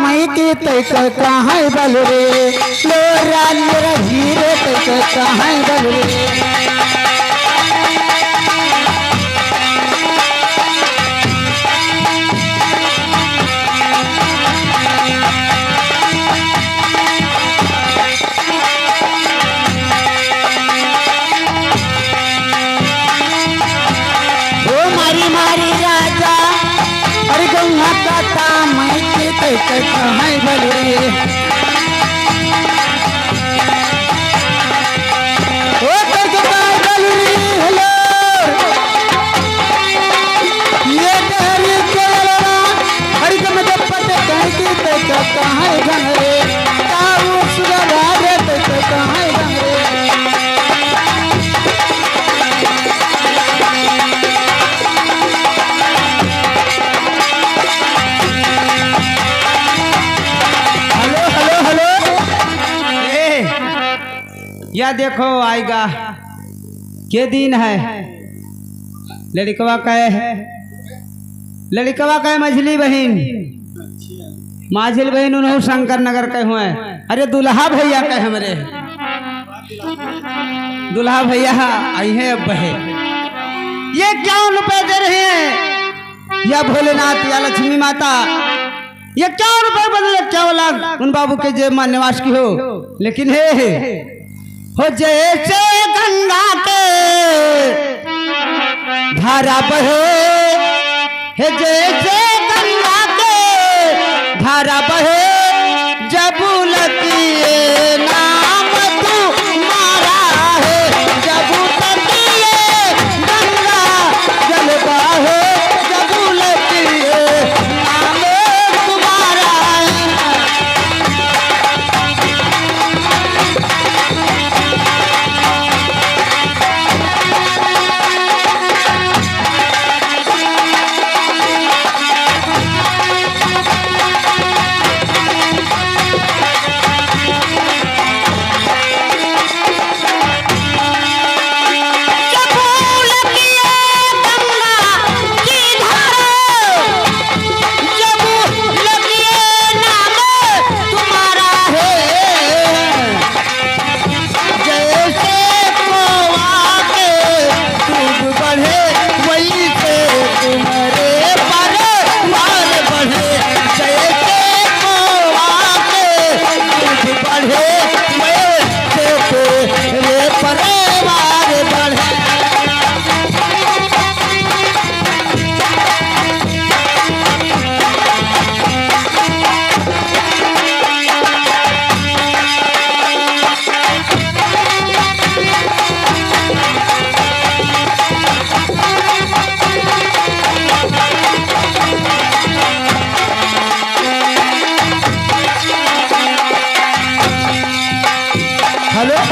मैं के तैक कहाँ बल रे लोरा मेरा हीरे तैक कहाँ बल रे। कहाँ बल या देखो आएगा के दिन है लड़कवा कहे है लड़कवा कहे मझली बहन माझिल बहन उन्होंने शंकर नगर कहे हुए अरे दुल्हा भैया कहे हमरे दुल्हा भैया आई है अब बहे ये क्या रुपए दे रहे हैं या भोलेनाथ या लक्ष्मी माता ये क्या रुपए बदले क्या बोला उन बाबू के जेब में निवास की हो लेकिन हे हो जैसे गंगा के धारा बहे है जैसे गंगा के धारा बहे जब लकिए नाम तुम्हारा है जब लकिए गंगा जल बहे जब लकिए नाम तुम्हारा है।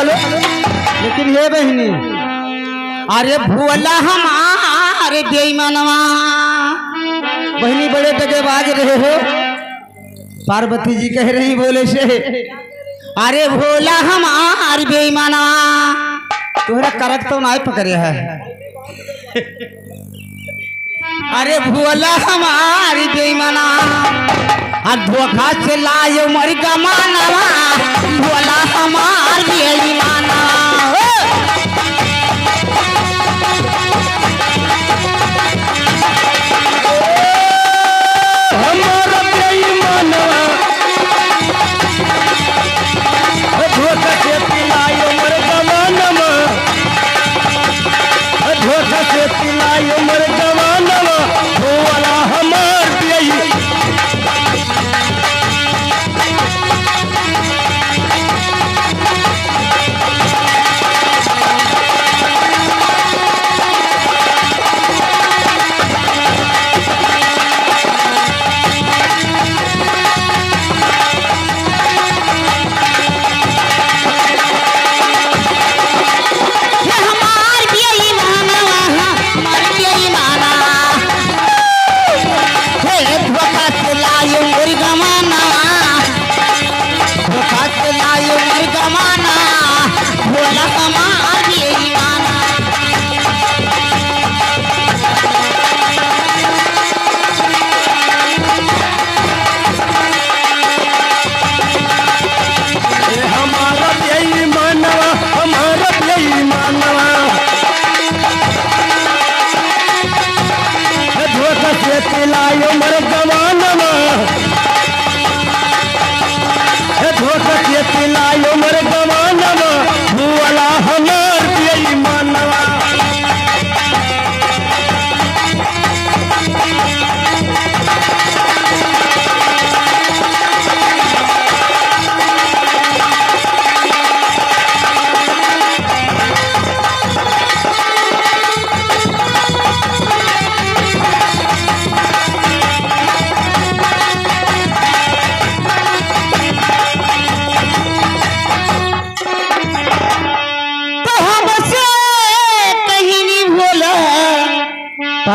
लेकिन ये बहनी अरे भोला हमारे बेईमानवा बहनी बड़े दगेबाज रहे हो पार्वती जी कह रही बोले से अरे भोला हमारे बेईमानवा तुम्हारा करक तो नहीं पकड़े है अरे भोला हमारी बेईमाना धोखा से लाए मर गमानवा भोला हमार बेईमाना हमारा बेईमानवा धोखा से पिलाए मर गमानवा धोखा से पिलाए मर गमानवा भोला हमार बेईमाना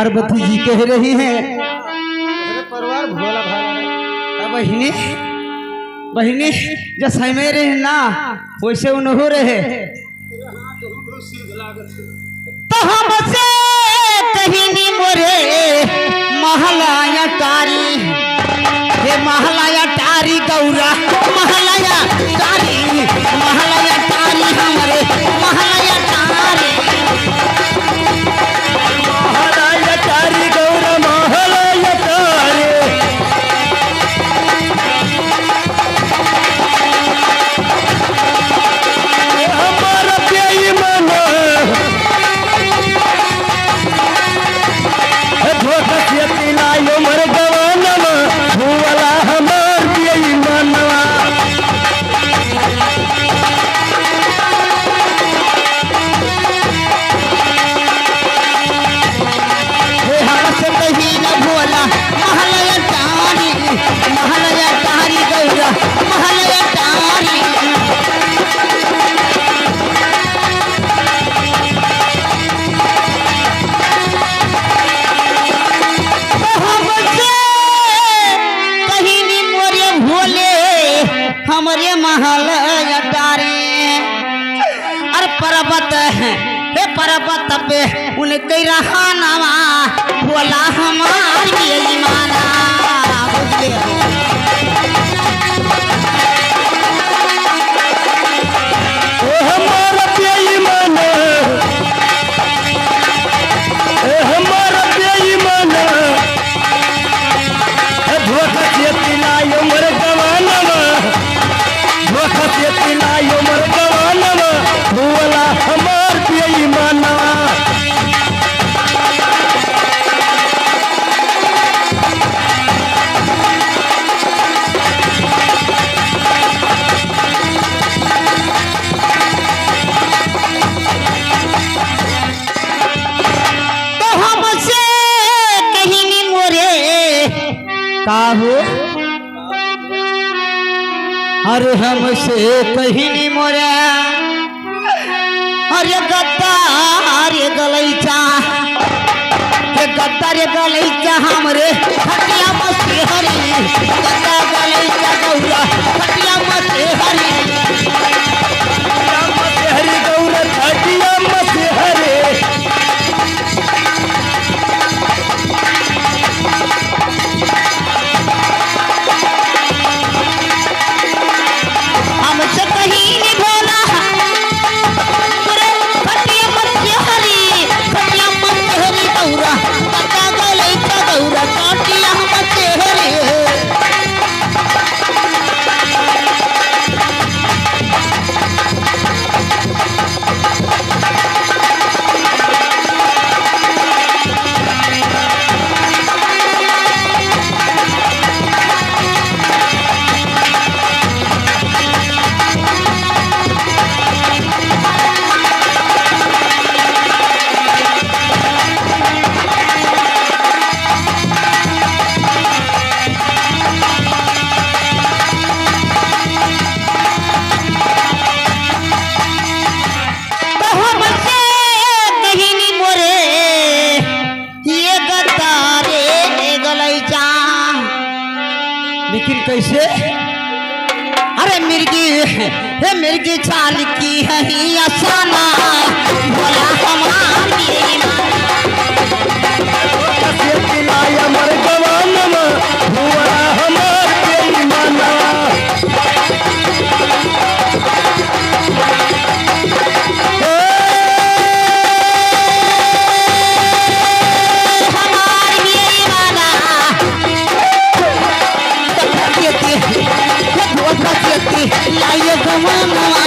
पार्वती जी कह रही हैं परिवार भोला भाला बहिनी बहिनी जैसे में रहे ना वैसे उन्हों रहे तो हमसे कहीं नहीं मोरे महलाया टारी हे महलाया टारी गौरा महलाया टारी हमारे महलाया टारी गौरा महलाया टारी हमारा प्याई मना धोखा से तिलायो मर गवानवा भूवला हमार प्याई मनवा हमारे महल अटारी अरे पर्वत है हे पर्वत पे उनके रहा नवा बोला हमारी माना हमारा प्याई मना हमारा प्याई मना धोखा से तिलायो मर गवानवा धोखा से तिलायो मर गवानवा भूवला हमार प्याई मनवा तो हमसे कहीं नहीं मोरे काहो अरे हमसे कहीं नहीं मोरे अरे गद्दार गलैचा ये गद्दार गलैचा हमरे खटिया मस्ती हरी गद्दा गलैचा गौरा खटिया मस्ती हरी हरि गौर खटिया मत हरे हमसे कहीं नहीं भोला खटिया मस्ती हरी गौरा गद्दा गलैचा गौरा खटिया मस्ती हरी लेकिन कैसे अरे मिर्गी हे मिर्गी चाल की है ही असाना बोला हमारी से तिलाया मर गवानवा भूवला हमार प्याई मनवा लाइए गवाना